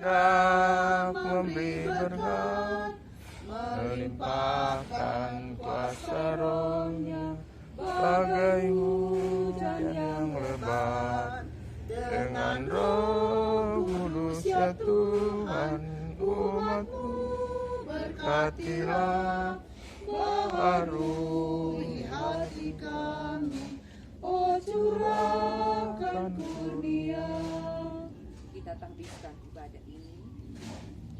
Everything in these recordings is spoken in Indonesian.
hendak memberi berkat, melimpahkan kuasa Roh-Nya bagai hujan yang lebat. Dengan Roh Kudus ya Tuhan, umat-Mu berkatilah, baharui hati kami, oh curahkan kurnia. Kita tahbiskan ibadah ini.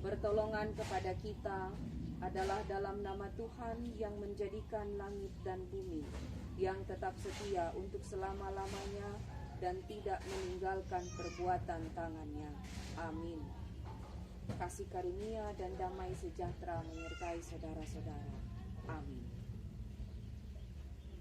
Bertolongan kepada kita adalah dalam nama Tuhan yang menjadikan langit dan bumi, yang tetap setia untuk selama-lamanya dan tidak meninggalkan perbuatan tangannya. Amin. Kasih karunia dan damai sejahtera menyertai saudara-saudara. Amin.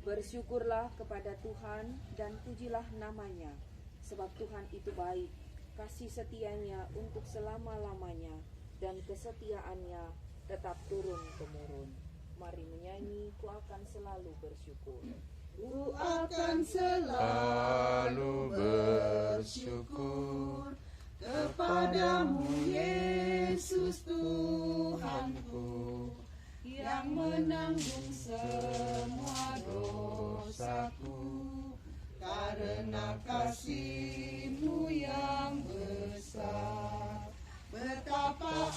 Bersyukurlah kepada Tuhan dan pujilah namanya, sebab Tuhan itu baik, kasih setianya untuk selama-lamanya, dan kesetiaannya tetap turun-temurun. Mari menyanyi, ku akan selalu bersyukur. Ku akan selalu bersyukur kepadamu Yesus Tuhanku, yang menanggung semua dosaku, karena kasih-Mu yang besar. Betapa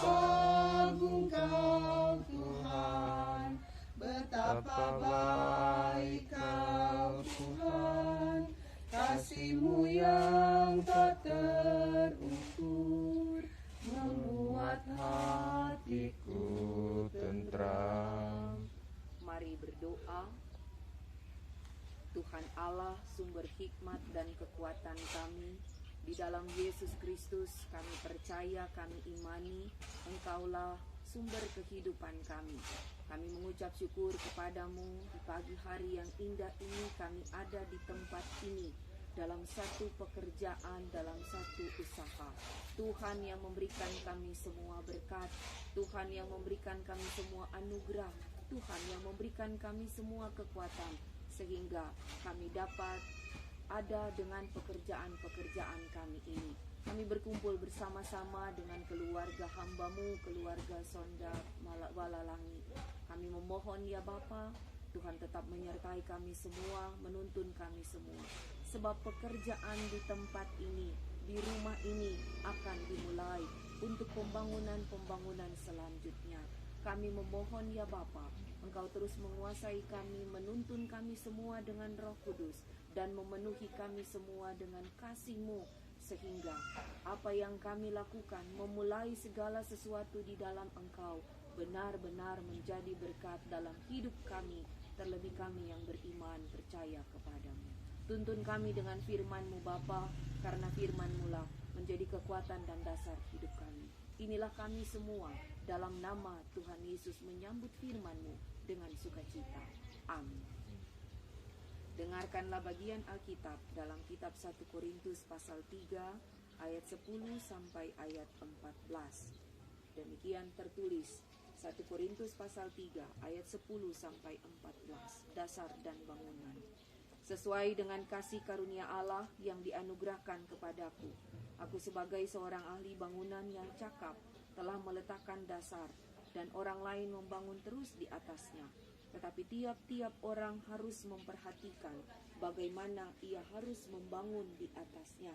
agung Kau Tuhan, betapa baik Kau Tuhan, kasih-Mu yang tak terukur membuat hatiku tentram. Mari berdoa. Tuhan Allah, sumber hikmat dan kekuatan kami, di dalam Yesus Kristus kami percaya, kami imani, Engkaulah sumber kehidupan kami. Kami mengucap syukur kepadamu di pagi hari yang indah ini. Kami ada di tempat ini, dalam satu pekerjaan, dalam satu usaha. Tuhan yang memberikan kami semua berkat, Tuhan yang memberikan kami semua anugerah, Tuhan yang memberikan kami semua kekuatan, sehingga kami dapat ada dengan pekerjaan-pekerjaan kami ini. Kami berkumpul bersama-sama dengan keluarga hamba-Mu, keluarga Sonda Walalangi. Kami memohon ya Bapa, Tuhan tetap menyertai kami semua, menuntun kami semua. Sebab pekerjaan di tempat ini, di rumah ini akan dimulai untuk pembangunan-pembangunan selanjutnya. Kami memohon ya Bapa, Engkau terus menguasai kami, menuntun kami semua dengan Roh Kudus, dan memenuhi kami semua dengan kasih-Mu, sehingga apa yang kami lakukan, memulai segala sesuatu di dalam Engkau, benar-benar menjadi berkat dalam hidup kami, terlebih kami yang beriman percaya kepadamu. Tuntun kami dengan firman-Mu Bapa, karena firman-Mu lah menjadi kekuatan dan dasar hidup kami. Inilah kami semua, dalam nama Tuhan Yesus menyambut firman-Mu dengan sukacita. Amin. Dengarkanlah bagian Alkitab dalam kitab 1 Korintus pasal 3 ayat 10 sampai ayat 14. Demikian tertulis 1 Korintus pasal 3 ayat 10 sampai 14, dasar dan bangunan. Sesuai dengan kasih karunia Allah yang dianugerahkan kepadaku, aku sebagai seorang ahli bangunan yang cakap telah meletakkan dasar, dan orang lain membangun terus di atasnya. Tetapi tiap-tiap orang harus memperhatikan bagaimana ia harus membangun di atasnya,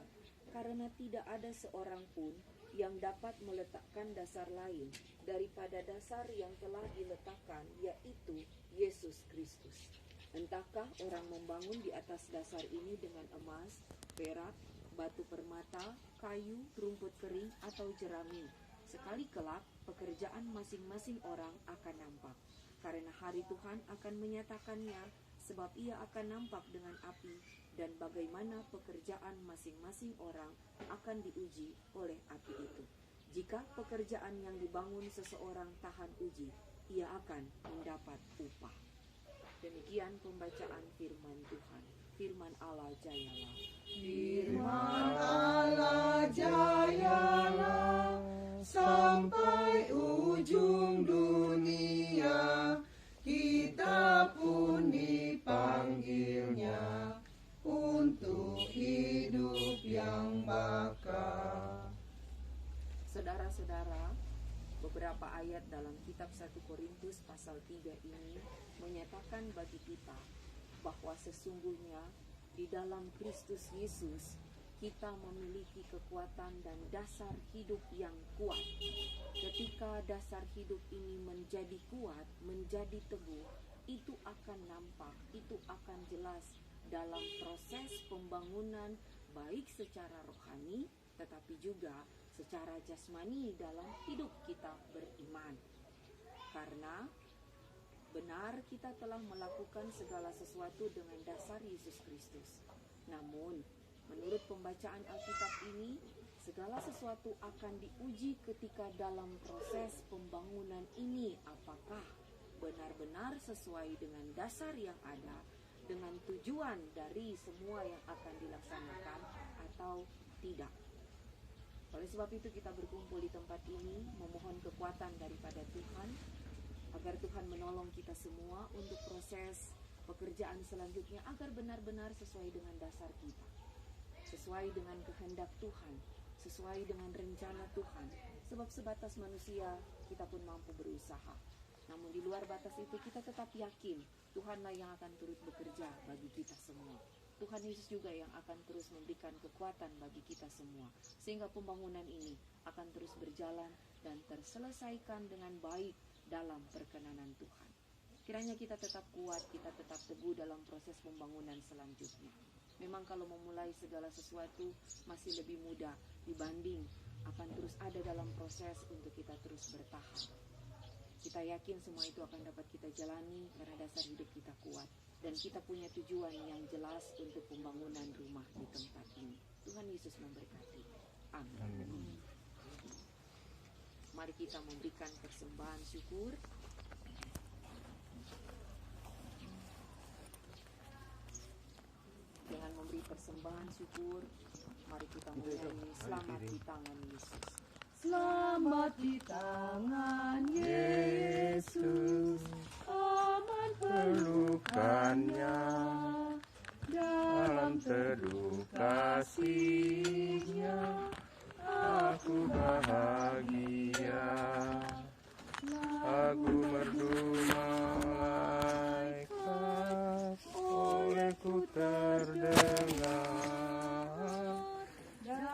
karena tidak ada seorang pun yang dapat meletakkan dasar lain daripada dasar yang telah diletakkan, yaitu Yesus Kristus. Entahkah orang membangun di atas dasar ini dengan emas, perak, batu permata, kayu, rumput kering, atau jerami. Sekali kelak, pekerjaan masing-masing orang akan nampak. Karena hari Tuhan akan menyatakannya, sebab ia akan nampak dengan api, dan bagaimana pekerjaan masing-masing orang akan diuji oleh api itu. Jika pekerjaan yang dibangun seseorang tahan uji, ia akan mendapat upah. Demikian pembacaan firman Tuhan. Firman Allah jayalah. Firman Allah jayalah sampai ujung dunia. Kita pun dipanggilnya untuk hidup yang bakal. Saudara Saudara-saudara, beberapa ayat dalam kitab 1 Korintus pasal 3 ini menyatakan bagi kita bahwa sesungguhnya di dalam Kristus Yesus kita memiliki kekuatan dan dasar hidup yang kuat. Ketika dasar hidup ini menjadi kuat, menjadi teguh, itu akan nampak, itu akan jelas dalam proses pembangunan baik secara rohani tetapi juga secara jasmani dalam hidup kita beriman. Karena benar kita telah melakukan segala sesuatu dengan dasar Yesus Kristus. Namun, menurut pembacaan Alkitab ini, segala sesuatu akan diuji ketika dalam proses pembangunan ini apakah benar-benar sesuai dengan dasar yang ada, dengan tujuan dari semua yang akan dilaksanakan atau tidak. Oleh sebab itu kita berkumpul di tempat ini memohon kekuatan daripada Tuhan agar Tuhan menolong kita semua untuk proses pekerjaan selanjutnya agar benar-benar sesuai dengan dasar kita, sesuai dengan kehendak Tuhan, sesuai dengan rencana Tuhan. Sebab sebatas manusia kita pun mampu berusaha, namun di luar batas itu kita tetap yakin Tuhanlah yang akan turut bekerja bagi kita semua. Tuhan Yesus juga yang akan terus memberikan kekuatan bagi kita semua, sehingga pembangunan ini akan terus berjalan dan terselesaikan dengan baik dalam perkenanan Tuhan. Kiranya kita tetap kuat, kita tetap teguh dalam proses pembangunan selanjutnya. Memang kalau memulai segala sesuatu masih lebih mudah dibanding akan terus ada dalam proses untuk kita terus bertahan. Kita yakin semua itu akan dapat kita jalani karena dasar hidup kita kuat. Dan kita punya tujuan yang jelas untuk pembangunan rumah di tempat ini. Tuhan Yesus memberkati. Amin. Mari kita memberikan persembahan syukur. Dengan memberi persembahan syukur, mari kita menyanyi Selamat di tangan Yesus. Selamat di tangan Yesus, aman pelukannya, dalam teduh kasih-Nya, aku bahagia. Aku merdu malaikat, olehku terdengar,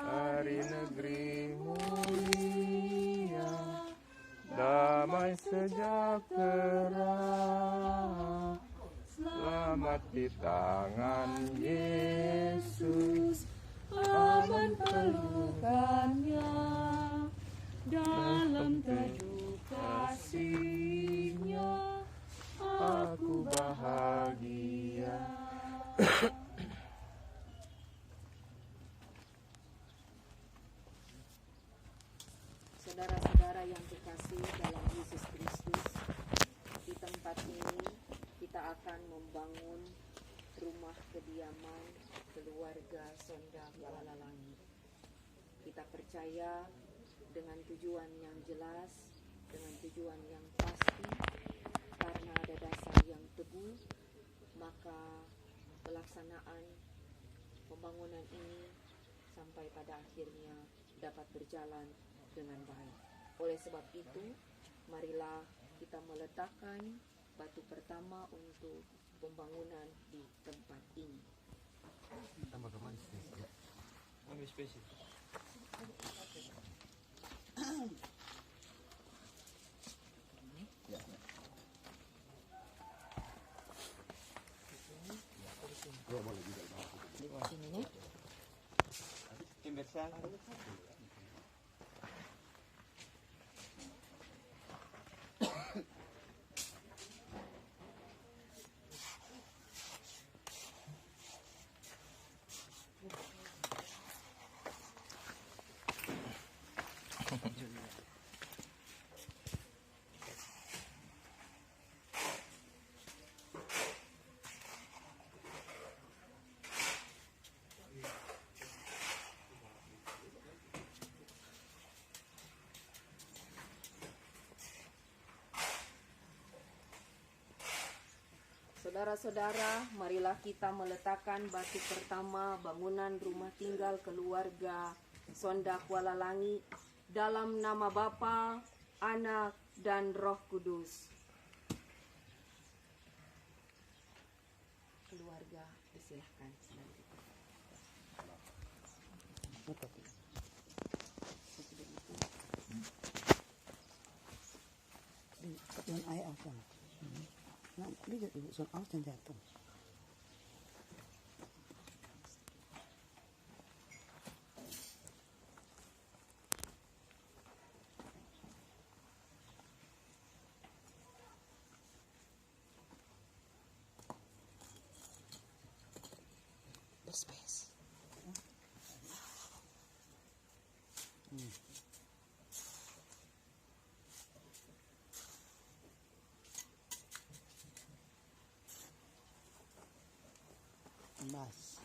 dari negeri mulia, damai sejahtera. Selamat di tangan Yesus, aman pelukannya, dalam teduh kasih-Nya, aku bahagia. Saudara-saudara yang kekasih dalam Yesus Kristus, di tempat ini kita akan membangun rumah kediaman keluarga Sonda Kuala Langit. Kita percaya dengan tujuan yang jelas, dengan tujuan yang pasti, karena ada dasar yang teguh, maka pelaksanaan pembangunan ini sampai pada akhirnya dapat berjalan dengan baik. Oleh sebab itu, marilah kita meletakkan batu pertama untuk pembangunan di tempat ini. Tambah kemana spesial? Ambil spesial. Ya. Boleh juga. Di sini nih. Timbersan. Saudara-saudara, marilah kita meletakkan batu pertama bangunan rumah tinggal keluarga Sonda Kuala Langit Dalam nama Bapa, Anak, dan Roh Kudus. Keluarga, disilahkan. Yon ay akan. Nah, lihat ibu son aus dan jatuh. Space. Mas.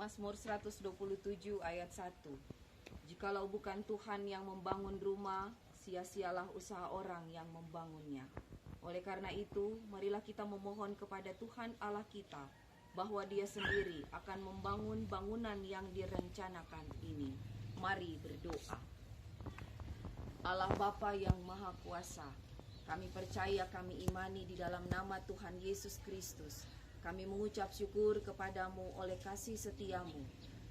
Mazmur 127 ayat 1. Jikalau bukan Tuhan yang membangun rumah, sia-sialah usaha orang yang membangunnya. Oleh karena itu, marilah kita memohon kepada Tuhan Allah kita, bahwa Dia sendiri akan membangun bangunan yang direncanakan ini. Mari berdoa. Allah Bapa yang Maha Kuasa, kami percaya, kami imani di dalam nama Tuhan Yesus Kristus. Kami mengucap syukur kepadamu oleh kasih setiamu,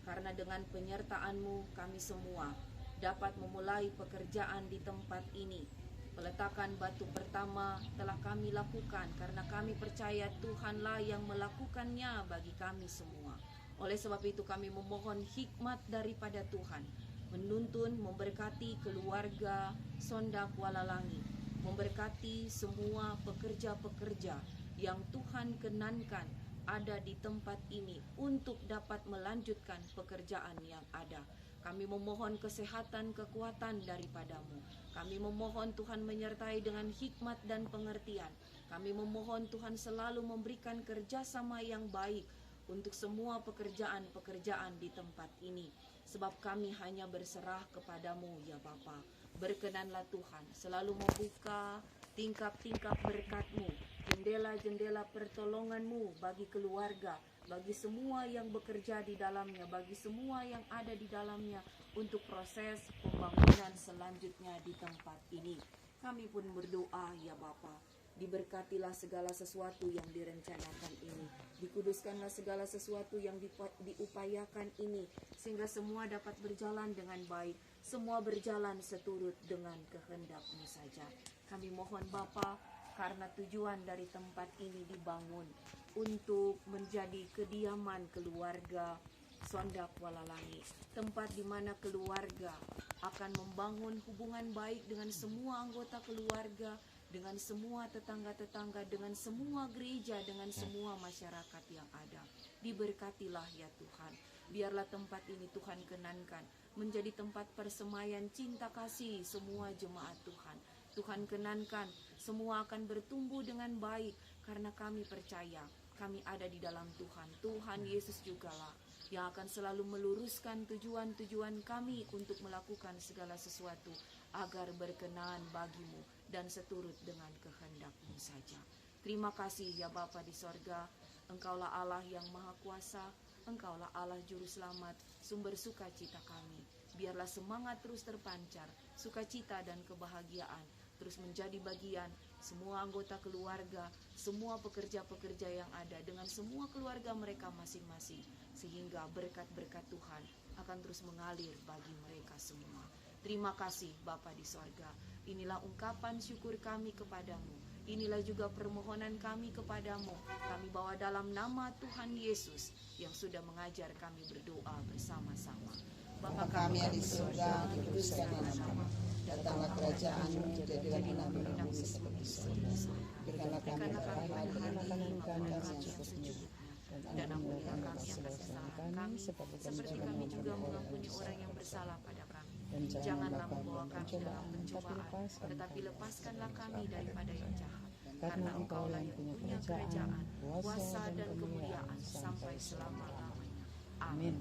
karena dengan penyertaan-Mu kami semua dapat memulai pekerjaan di tempat ini. Peletakan batu pertama telah kami lakukan karena kami percaya Tuhanlah yang melakukannya bagi kami semua. Oleh sebab itu kami memohon hikmat daripada Tuhan, menuntun, memberkati keluarga Sonda Kuala Langit, memberkati semua pekerja-pekerja yang Tuhan kenankan ada di tempat ini untuk dapat melanjutkan pekerjaan yang ada. Kami memohon kesehatan, kekuatan daripada-Mu. Kami memohon Tuhan menyertai dengan hikmat dan pengertian. Kami memohon Tuhan selalu memberikan kerjasama yang baik untuk semua pekerjaan-pekerjaan di tempat ini. Sebab kami hanya berserah kepada-Mu ya Bapa. Berkenanlah Tuhan selalu membuka tingkap-tingkap berkat-Mu, jendela-jendela pertolongan-Mu bagi keluarga, bagi semua yang bekerja di dalamnya, bagi semua yang ada di dalamnya untuk proses pembangunan selanjutnya di tempat ini. Kami pun berdoa ya Bapa, diberkatilah segala sesuatu yang direncanakan ini, dikuduskanlah segala sesuatu yang diupayakan ini, sehingga semua dapat berjalan dengan baik, semua berjalan seturut dengan kehendak-Mu saja. Kami mohon Bapa, karena tujuan dari tempat ini dibangun untuk menjadi kediaman keluarga Sonda Kuala Langit, tempat di mana keluarga akan membangun hubungan baik dengan semua anggota keluarga, dengan semua tetangga-tetangga, dengan semua gereja, dengan semua masyarakat yang ada. Diberkatilah ya Tuhan. Biarlah tempat ini Tuhan kenankan menjadi tempat persemaian cinta kasih semua jemaat Tuhan. Tuhan kenankan semua akan bertumbuh dengan baik karena kami percaya kami ada di dalam Tuhan. Tuhan Yesus jugalah yang akan selalu meluruskan tujuan-tujuan kami untuk melakukan segala sesuatu agar berkenan bagi-Mu dan seturut dengan kehendak-Mu saja. Terima kasih ya Bapa di sorga, Engkaulah Allah yang Maha Kuasa, Engkaulah Allah Juru Selamat, sumber sukacita kami. Biarlah semangat terus terpancar, sukacita dan kebahagiaan terus menjadi bagian semua anggota keluarga, semua pekerja-pekerja yang ada dengan semua keluarga mereka masing-masing, sehingga berkat-berkat Tuhan akan terus mengalir bagi mereka semua. Terima kasih Bapa di sorga. Inilah ungkapan syukur kami kepadamu. Inilah juga permohonan kami kepadamu. Kami bawa dalam nama Tuhan Yesus yang sudah mengajar kami berdoa bersama-sama. Bapa kami yang di surga, dikuduskanlah namamu. Datanglah kerajaan-Mu, jadilah kehendakmu seperti surga. Berikanlah kami hari ini makanan kami yang secukupnya, dan ampunilah kami atas kesalahan kami, seperti kami juga mengampuni orang yang bersalah pada kami. Dan Janganlah membawa kami dalam pencobaan, tetapi lepaskanlah kami daripada yang jahat. Karena Engkaulah yang punya kerajaan, kuasa dan kemuliaan sampai selama-lamanya. Amin.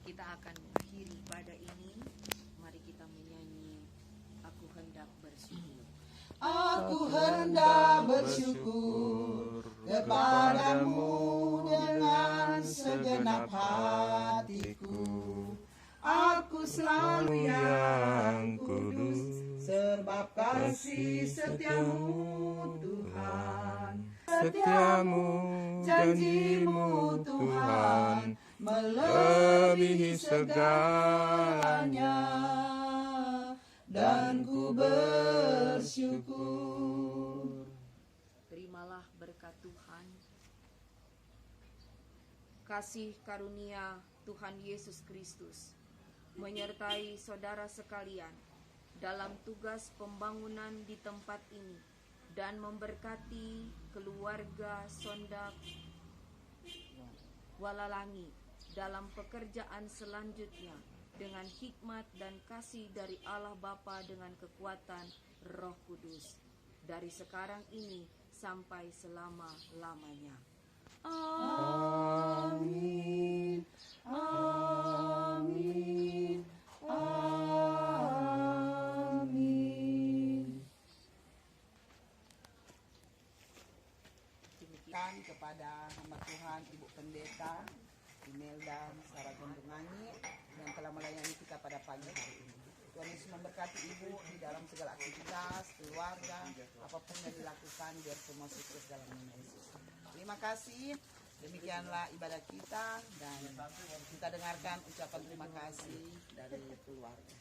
Kita akan mengakhiri pada ini. Mari kita menyanyi Aku Hendak Bersyukur. Aku hendak bersyukur kepadamu dengan segenap hatiku. Aku selalu yang kudus, sebab kasih setiamu Tuhan. Setiamu, janjimu Tuhan, melebihi segalanya, dan ku bersyukur. Terimalah berkat Tuhan. Kasih karunia Tuhan Yesus Kristus menyertai saudara sekalian dalam tugas pembangunan di tempat ini dan memberkati keluarga Sondak Walalangi dalam pekerjaan selanjutnya dengan hikmat dan kasih dari Allah Bapa dengan kekuatan Roh Kudus dari sekarang ini sampai selama-lamanya. Amin. Amin. Amin. Demikian kepada hamba Tuhan Ibu Pendeta Imelda Sarah Gondongangi yang telah melayani kita pada pagi hari ini. Tuhan Yesus memberkati Ibu di dalam segala aktivitas, keluarga, apapun yang dilakukan, biar semua sukses dalam nama Yesus. Terima kasih. Demikianlah ibadah kita dan kita dengarkan ucapan terima kasih dari keluarga.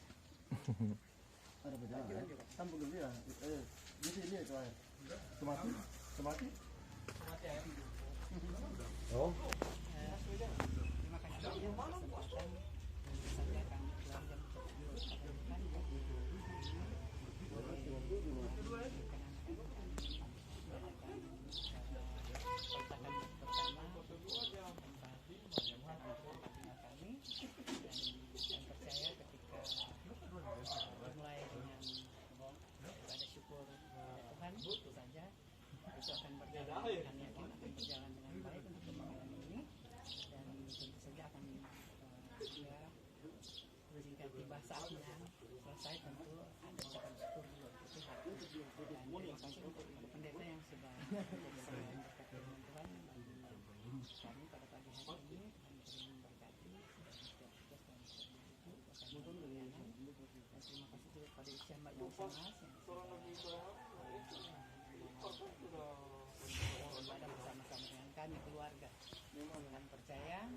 Kami keluarga dengan percaya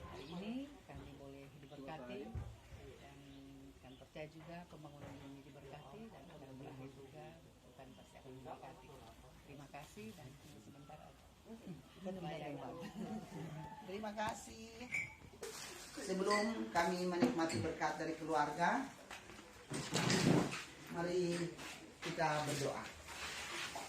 hari ini kami boleh diberkati dan kan percaya juga pembangunan ini diberkati dan kami juga Tuhan pasti akan memberkati. Terima kasih dan sebentar terima kasih. Sebelum kami menikmati berkat dari keluarga, mari kita berdoa.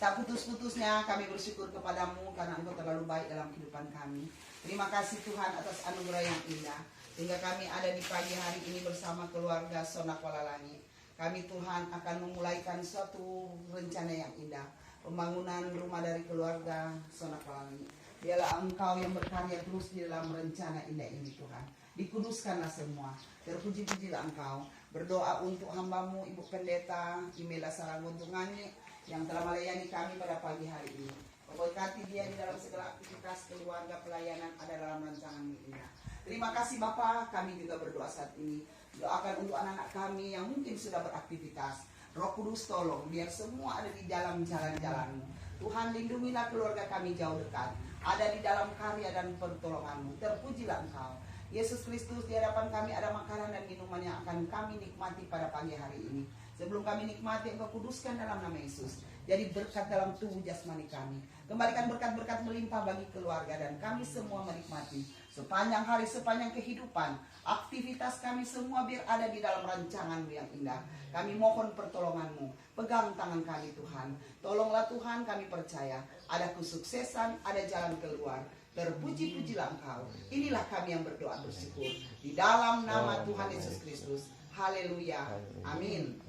Tak putus-putusnya kami bersyukur kepadamu karena Engkau terlalu baik dalam kehidupan kami. Terima kasih Tuhan atas anugerah yang indah sehingga kami ada di pagi hari ini bersama keluarga Sondak Walalangi. Kami Tuhan akan memulaikan suatu rencana yang indah, pembangunan rumah dari keluarga Sondak Walalangi. Biarlah Engkau yang berkarya terus di dalam rencana indah ini Tuhan. Dikuduskanlah semua. Terpuji-pujilah Engkau. Berdoa untuk hambamu Ibu Pendeta Imelda Sarah Gondongangi yang telah melayani kami pada pagi hari ini. Berkati dia di dalam segala aktivitas keluarga pelayanan ada dalam rancangan ini. Terima kasih Bapa, kami juga berdoa saat ini. Doakan untuk anak-anak kami yang mungkin sudah beraktivitas. Roh Kudus tolong biar semua ada di dalam jalan-jalan-Mu. Tuhan lindungilah keluarga kami jauh dekat. Ada di dalam karya dan pertolongan-Mu. Terpujilah Engkau. Yesus Kristus, di hadapan kami ada makanan dan minuman yang akan kami nikmati pada pagi hari ini. Sebelum kami nikmati, Engkau kuduskan dalam nama Yesus. Jadi berkat dalam tubuh jasmani kami. Kembalikan berkat-berkat melimpah bagi keluarga dan kami semua menikmati sepanjang hari, sepanjang kehidupan. Aktivitas kami semua biar ada di dalam rancangan-Mu yang indah. Kami mohon pertolongan-Mu. Pegang tangan kami Tuhan. Tolonglah Tuhan, kami percaya ada kesuksesan, ada jalan keluar. Terpuji-pujilah Engkau. Inilah kami yang berdoa bersyukur. Di dalam nama Tuhan Yesus Kristus. Haleluya. Amin.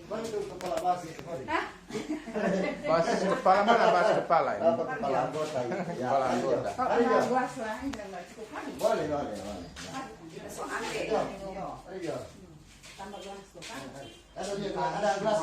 Mari dong kepala basi. Basis kepala mana? Basis kepala ini. Kepala anggota. Kepala anggota. Boleh. So, ambil. Ayo. Tambah gelas tuh kan. Ada gelas.